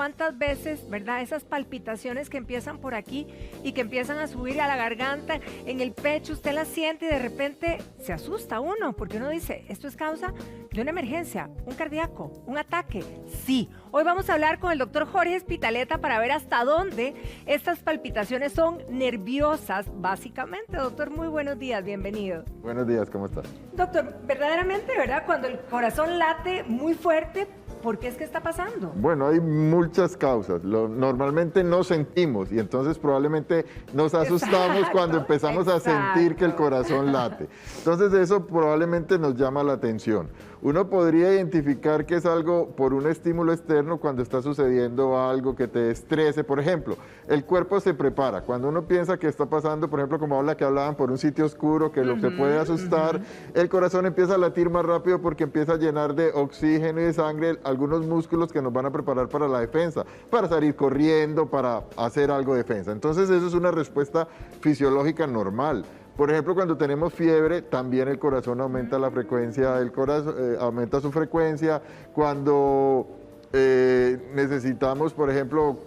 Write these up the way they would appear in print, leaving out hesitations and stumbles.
cuántas veces, ¿verdad? Esas palpitaciones que empiezan por aquí y que empiezan a subir a la garganta, en el pecho, usted las siente y de repente se asusta uno, porque uno dice, esto es causa de una emergencia, un cardíaco, un ataque. Sí, hoy vamos a hablar con el doctor Jorge Espitaleta para ver hasta dónde estas palpitaciones son nerviosas, básicamente. Doctor, muy buenos días, bienvenido. Buenos días, ¿cómo estás? Doctor, verdaderamente, ¿verdad? Cuando el corazón late muy fuerte, ¿por qué es que está pasando? Bueno, hay muchas causas. Normalmente no sentimos y entonces probablemente nos asustamos cuando empezamos a sentir que el corazón late. Entonces eso probablemente nos llama la atención. Uno podría identificar que es algo por un estímulo externo cuando está sucediendo algo que te estrese. Por ejemplo, el cuerpo se prepara. Cuando uno piensa que está pasando, por ejemplo, como que hablaban por un sitio oscuro, que lo que puede asustar, el corazón empieza a latir más rápido porque empieza a llenar de oxígeno y de sangre algunos músculos que nos van a preparar para la defensa, para salir corriendo, para hacer algo de defensa. Entonces eso es una respuesta fisiológica normal. Por ejemplo, cuando tenemos fiebre, también el corazón aumenta la frecuencia del corazón, aumenta su frecuencia. Cuando necesitamos, por ejemplo,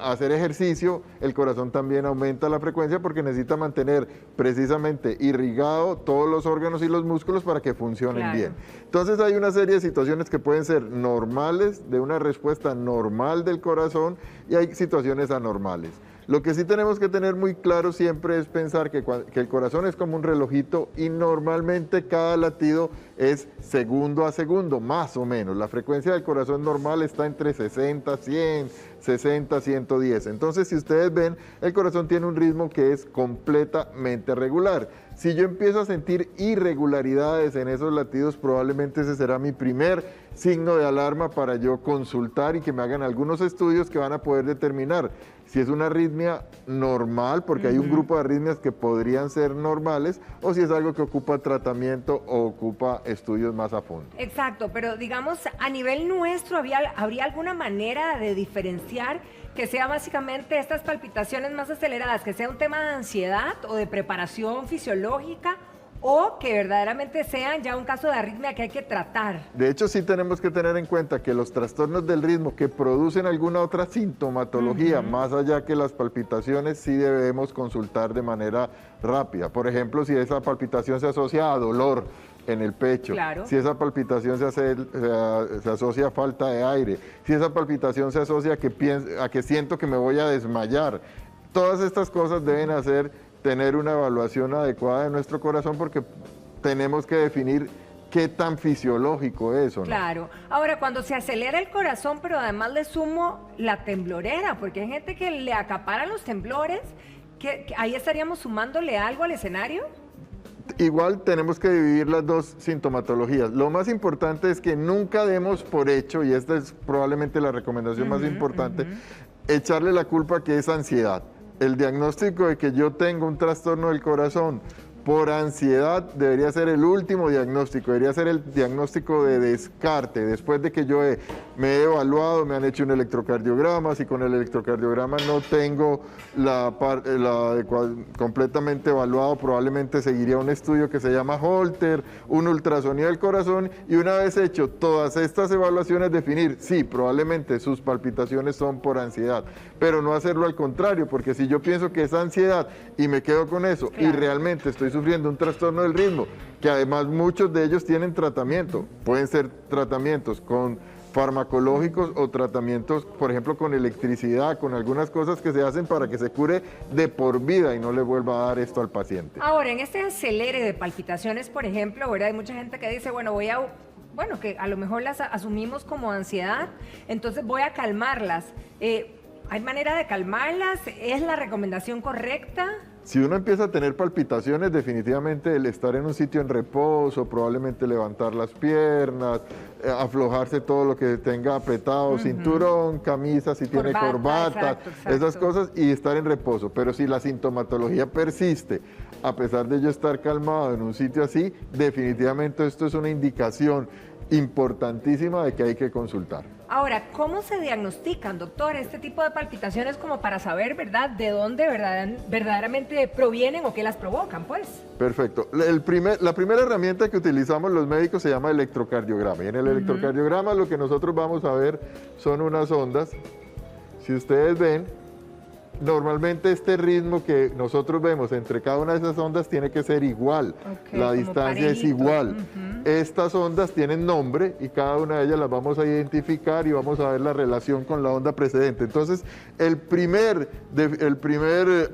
hacer ejercicio, el corazón también aumenta la frecuencia porque necesita mantener precisamente irrigado todos los órganos y los músculos para que funcionen bien. Entonces hay una serie de situaciones que pueden ser normales, de una respuesta normal del corazón, y hay situaciones anormales. Lo que sí tenemos que tener muy claro siempre es pensar que el corazón es como un relojito y normalmente cada latido es segundo a segundo, más o menos. La frecuencia del corazón normal está entre 60, 100, 60, 110. Entonces, si ustedes ven, el corazón tiene un ritmo que es completamente regular. Si yo empiezo a sentir irregularidades en esos latidos, probablemente ese será mi primer signo de alarma para yo consultar y que me hagan algunos estudios que van a poder determinar si es una arritmia normal, porque hay un grupo de arritmias que podrían ser normales, o si es algo que ocupa tratamiento o ocupa estudios más a fondo. Exacto, pero digamos, a nivel nuestro, ¿habría alguna manera de diferenciar que sea básicamente estas palpitaciones más aceleradas, que sea un tema de ansiedad o de preparación fisiológica, o que verdaderamente sean ya un caso de arritmia que hay que tratar? De hecho, sí tenemos que tener en cuenta que los trastornos del ritmo que producen alguna otra sintomatología, más allá que las palpitaciones, sí debemos consultar de manera rápida. Por ejemplo, si esa palpitación se asocia a dolor en el pecho, si esa palpitación se asocia a falta de aire, si esa palpitación se asocia a que siento que me voy a desmayar, todas estas cosas deben tener una evaluación adecuada de nuestro corazón porque tenemos que definir qué tan fisiológico es o no. Claro. Ahora, cuando se acelera el corazón, pero además le sumo la temblorera, porque hay gente que le acapara los temblores, que ahí estaríamos sumándole algo al escenario. Igual tenemos que dividir las dos sintomatologías. Lo más importante es que nunca demos por hecho, y esta es probablemente la recomendación más importante, echarle la culpa que es ansiedad. El diagnóstico de que yo tengo un trastorno del corazón por ansiedad debería ser el último diagnóstico, debería ser el diagnóstico de descarte, después de que yo me he evaluado, me han hecho un electrocardiograma, si con el electrocardiograma no tengo completamente evaluado, probablemente seguiría un estudio que se llama Holter, un ultrasonido del corazón, y una vez hecho todas estas evaluaciones definir, sí, probablemente sus palpitaciones son por ansiedad, pero no hacerlo al contrario, porque si yo pienso que es ansiedad y me quedo con eso y realmente estoy sufriendo un trastorno del ritmo, que además muchos de ellos tienen tratamiento, pueden ser tratamientos con farmacológicos o tratamientos, por ejemplo, con electricidad, con algunas cosas que se hacen para que se cure de por vida y no le vuelva a dar esto al paciente. Ahora, en este acelere de palpitaciones, por ejemplo, ¿verdad? Hay mucha gente que dice, bueno, que a lo mejor las asumimos como ansiedad, entonces voy a calmarlas. ¿Hay manera de calmarlas? ¿Es la recomendación correcta? Si uno empieza a tener palpitaciones, definitivamente el estar en un sitio en reposo, probablemente levantar las piernas, aflojarse todo lo que tenga apretado, cinturón, camisa, si tiene corbata, esas cosas, y estar en reposo. Pero si la sintomatología persiste, a pesar de yo estar calmado en un sitio así, definitivamente esto es una indicación importantísima de que hay que consultar. Ahora, ¿cómo se diagnostican, doctor, este tipo de palpitaciones como para saber, ¿verdad?, de dónde verdaderamente provienen o qué las provocan, pues? Perfecto. La primera herramienta que utilizamos los médicos se llama electrocardiograma. Y en el electrocardiograma lo que nosotros vamos a ver son unas ondas. Si ustedes ven, normalmente este ritmo que nosotros vemos entre cada una de esas ondas tiene que ser igual. La distancia es igual. Estas ondas tienen nombre y cada una de ellas las vamos a identificar y vamos a ver la relación con la onda precedente. Entonces, el primer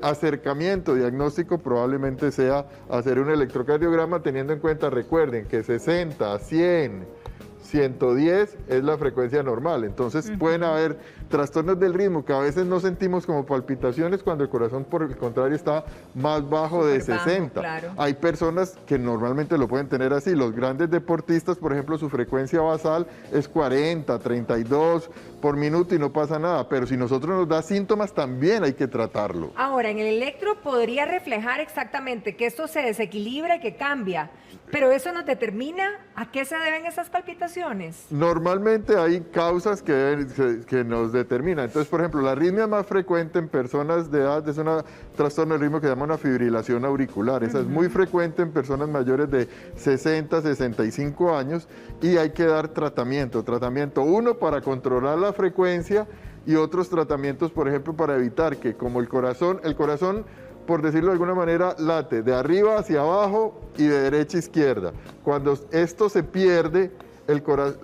acercamiento diagnóstico probablemente sea hacer un electrocardiograma teniendo en cuenta, recuerden, que 60, 100, 110 es la frecuencia normal. Entonces pueden haber trastornos del ritmo que a veces no sentimos como palpitaciones cuando el corazón, por el contrario, está más bajo de 60. Claro. Hay personas que normalmente lo pueden tener así. Los grandes deportistas, por ejemplo, su frecuencia basal es 40, 32 por minuto y no pasa nada. Pero si nosotros nos da síntomas, también hay que tratarlo. Ahora, en el electro podría reflejar exactamente que esto se desequilibra y que cambia. Pero eso nos determina a qué se deben esas palpitaciones. Normalmente hay causas que nos determinan. Entonces, por ejemplo, la arritmia más frecuente en personas de edad es un trastorno del ritmo que se llama una fibrilación auricular. Esa es muy frecuente en personas mayores de 60, 65 años y hay que dar tratamiento. Tratamiento uno para controlar la frecuencia y otros tratamientos, por ejemplo, para evitar que como el corazón, por decirlo de alguna manera, late de arriba hacia abajo y de derecha a izquierda. Cuando esto se pierde,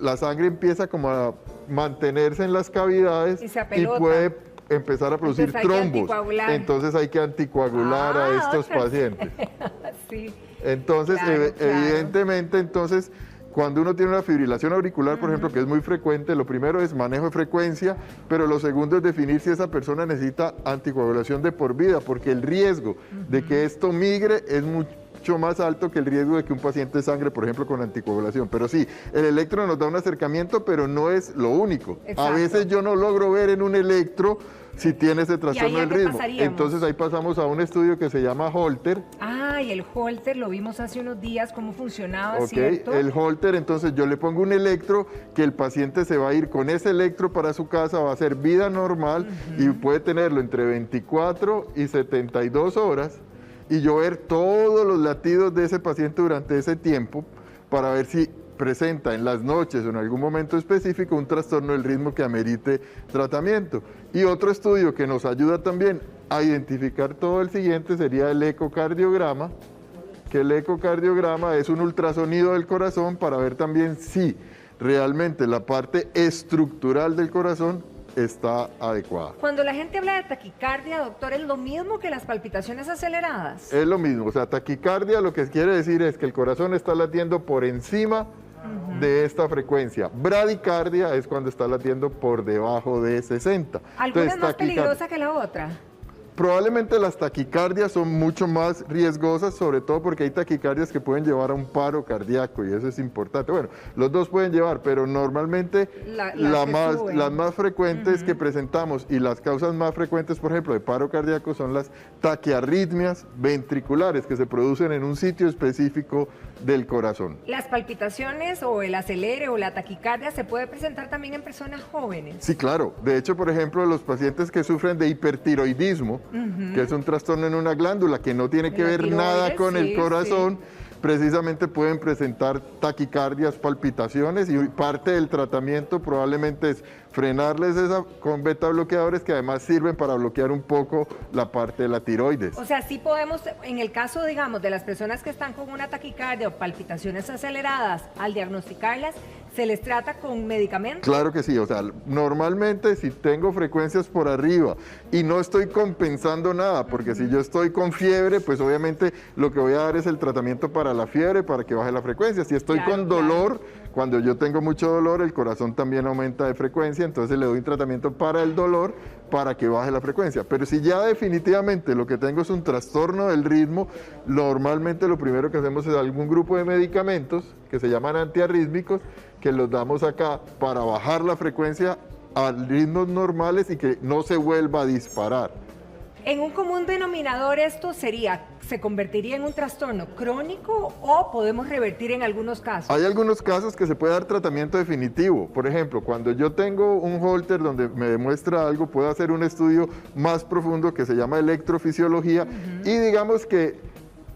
la sangre empieza como a mantenerse en las cavidades y puede empezar a producir trombos. Entonces hay que anticoagular a estos pacientes. Sí. Entonces, evidentemente, cuando uno tiene una fibrilación auricular, por ejemplo, que es muy frecuente, lo primero es manejo de frecuencia, pero lo segundo es definir si esa persona necesita anticoagulación de por vida, porque el riesgo de que esto migre es mucho más alto que el riesgo de que un paciente sangre, por ejemplo, con anticoagulación. Pero sí, el electro nos da un acercamiento, pero no es lo único. Exacto. A veces yo no logro ver en un electro si tiene ese trastorno del ritmo. Entonces ahí pasamos a un estudio que se llama Holter. Ah, y el Holter lo vimos hace unos días, cómo funcionaba, ¿cierto? El Holter, entonces yo le pongo un electro que el paciente se va a ir con ese electro para su casa, va a hacer vida normal y puede tenerlo entre 24 y 72 horas y yo ver todos los latidos de ese paciente durante ese tiempo para ver si presenta en las noches o en algún momento específico un trastorno del ritmo que amerite tratamiento. Y otro estudio que nos ayuda también a identificar todo el siguiente sería el ecocardiograma, que el ecocardiograma es un ultrasonido del corazón para ver también si realmente la parte estructural del corazón está adecuada. Cuando la gente habla de taquicardia, doctor, ¿es lo mismo que las palpitaciones aceleradas? Es lo mismo, o sea, taquicardia lo que quiere decir es que el corazón está latiendo por encima de esta frecuencia. Bradicardia es cuando está latiendo por debajo de 60. ¿Alguna es más peligrosa que la otra? Probablemente las taquicardias son mucho más riesgosas, sobre todo porque hay taquicardias que pueden llevar a un paro cardíaco y eso es importante. Bueno, los dos pueden llevar, pero normalmente las más frecuentes que presentamos y las causas más frecuentes, por ejemplo, de paro cardíaco son las taquiarritmias ventriculares que se producen en un sitio específico del corazón. ¿Las palpitaciones o el acelere o la taquicardia se puede presentar también en personas jóvenes? Sí, claro. De hecho, por ejemplo, los pacientes que sufren de hipertiroidismo, que es un trastorno en una glándula que no tiene que ver nada con el corazón, precisamente pueden presentar taquicardias, palpitaciones y parte del tratamiento probablemente es frenarles esa con beta bloqueadores que además sirven para bloquear un poco la parte de la tiroides. O sea, sí podemos, en el caso, digamos, de las personas que están con una taquicardia o palpitaciones aceleradas, al diagnosticarlas, ¿se les trata con medicamentos? Claro que sí, o sea, normalmente si tengo frecuencias por arriba y no estoy compensando nada, porque si yo estoy con fiebre, pues obviamente lo que voy a dar es el tratamiento para la fiebre, para que baje la frecuencia. Si estoy con dolor, cuando yo tengo mucho dolor, el corazón también aumenta de frecuencia, entonces le doy un tratamiento para el dolor, para que baje la frecuencia. Pero si ya definitivamente lo que tengo es un trastorno del ritmo, normalmente lo primero que hacemos es algún grupo de medicamentos que se llaman antiarrítmicos, que los damos acá para bajar la frecuencia a ritmos normales y que no se vuelva a disparar. En un común denominador esto sería, ¿se convertiría en un trastorno crónico o podemos revertir en algunos casos? Hay algunos casos que se puede dar tratamiento definitivo. Por ejemplo, cuando yo tengo un Holter donde me demuestra algo, puedo hacer un estudio más profundo que se llama electrofisiología y digamos que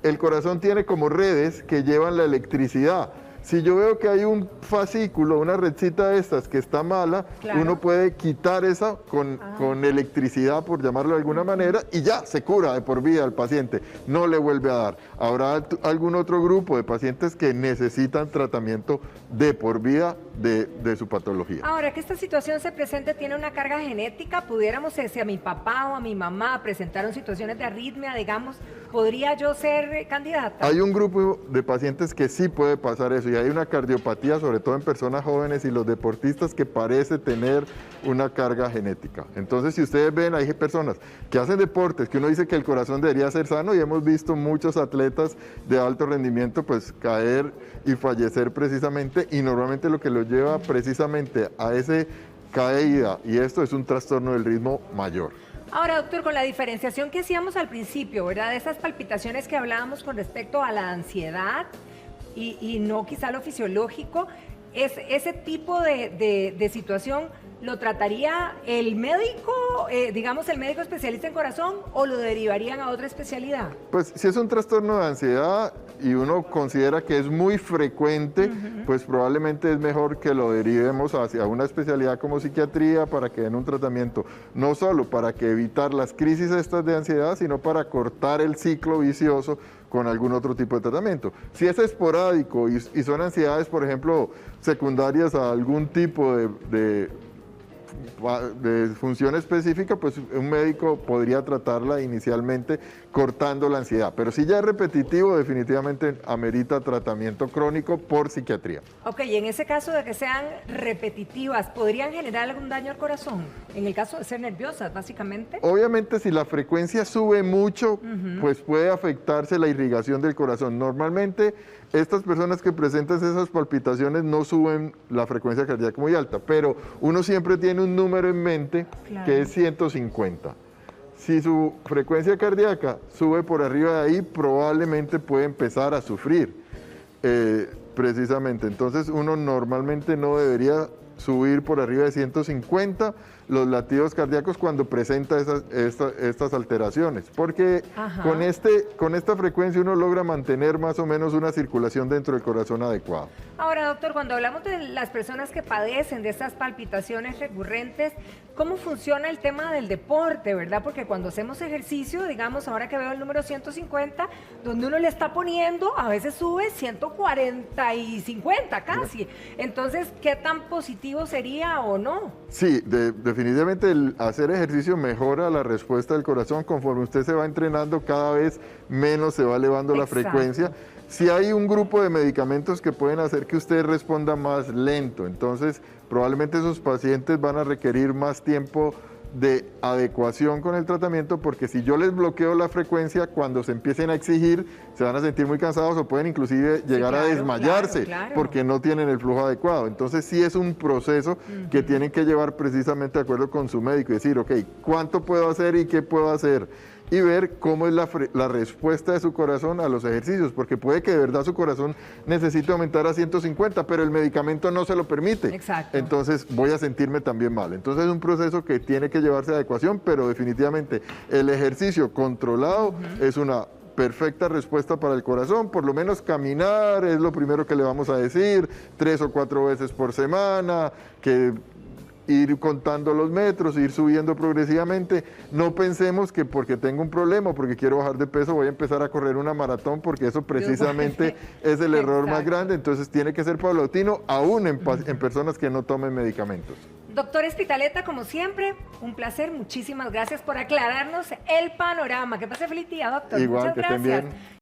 el corazón tiene como redes que llevan la electricidad. Si yo veo que hay un fascículo, una redcita de estas que está mala, claro, uno puede quitar esa con electricidad, por llamarlo de alguna manera, y ya se cura de por vida al paciente, no le vuelve a dar. Habrá algún otro grupo de pacientes que necesitan tratamiento de por vida de su patología. Ahora, que esta situación se presente tiene una carga genética, pudiéramos, si a mi papá o a mi mamá presentaron situaciones de arritmia, digamos, ¿podría yo ser candidata? Hay un grupo de pacientes que sí puede pasar eso, y hay una cardiopatía, sobre todo en personas jóvenes y los deportistas, que parece tener una carga genética. Entonces, si ustedes ven, hay personas que hacen deportes, que uno dice que el corazón debería ser sano, y hemos visto muchos atletas de alto rendimiento pues caer y fallecer precisamente, y normalmente lo que los lleva precisamente a esa caída, y esto es un trastorno del ritmo mayor. Ahora, doctor, con la diferenciación que hacíamos al principio, ¿verdad? De esas palpitaciones que hablábamos con respecto a la ansiedad y no quizá lo fisiológico, ese tipo de situación ¿lo trataría el médico, digamos el médico especialista en corazón, o lo derivarían a otra especialidad? Pues si es un trastorno de ansiedad y uno considera que es muy frecuente, pues probablemente es mejor que lo derivemos hacia una especialidad como psiquiatría para que den un tratamiento, no solo para que evitar las crisis estas de ansiedad, sino para cortar el ciclo vicioso con algún otro tipo de tratamiento. Si es esporádico y son ansiedades, por ejemplo, secundarias a algún tipo de función específica, pues un médico podría tratarla inicialmente cortando la ansiedad, pero si ya es repetitivo, definitivamente amerita tratamiento crónico por psiquiatría. Ok, y en ese caso de que sean repetitivas, ¿podrían generar algún daño al corazón? En el caso de ser nerviosas, básicamente. Obviamente, si la frecuencia sube mucho, pues puede afectarse la irrigación del corazón. Normalmente, estas personas que presentan esas palpitaciones no suben la frecuencia cardíaca muy alta, pero uno siempre tiene un número en mente, claro, que es 150. Si su frecuencia cardíaca sube por arriba de ahí, probablemente puede empezar a sufrir, precisamente. Entonces, uno normalmente no debería subir por arriba de 150 los latidos cardíacos cuando presenta estas alteraciones, porque con esta frecuencia uno logra mantener más o menos una circulación dentro del corazón adecuada. Ahora, doctor, cuando hablamos de las personas que padecen de estas palpitaciones recurrentes, ¿cómo funciona el tema del deporte, verdad? Porque cuando hacemos ejercicio, digamos, ahora que veo el número 150, donde uno le está poniendo, a veces sube 140 y 50 casi. Entonces, ¿qué tan positivo sería o no? Sí, definitivamente el hacer ejercicio mejora la respuesta del corazón. Conforme usted se va entrenando, cada vez menos se va elevando la frecuencia. Si hay un grupo de medicamentos que pueden hacer que usted responda más lento, entonces probablemente esos pacientes van a requerir más tiempo de adecuación con el tratamiento, porque si yo les bloqueo la frecuencia, cuando se empiecen a exigir, se van a sentir muy cansados o pueden inclusive llegar a desmayarse, porque no tienen el flujo adecuado. Entonces sí es un proceso que tienen que llevar precisamente de acuerdo con su médico y decir, ok, ¿cuánto puedo hacer y qué puedo hacer? Y ver cómo es la respuesta de su corazón a los ejercicios, porque puede que de verdad su corazón necesite aumentar a 150, pero el medicamento no se lo permite. Exacto. Entonces voy a sentirme también mal. Entonces es un proceso que tiene que llevarse a adecuación, pero definitivamente el ejercicio controlado es una perfecta respuesta para el corazón. Por lo menos caminar es lo primero que le vamos a decir, 3 o 4 veces por semana, que ir contando los metros, ir subiendo progresivamente. No pensemos que porque tengo un problema o porque quiero bajar de peso voy a empezar a correr una maratón, porque eso precisamente es el error más grande. Entonces tiene que ser paulatino, aún en personas que no tomen medicamentos. Doctor Espitaleta, como siempre, un placer. Muchísimas gracias por aclararnos el panorama. Que pase feliz día, doctor. Igual, muchas que gracias. Estén bien.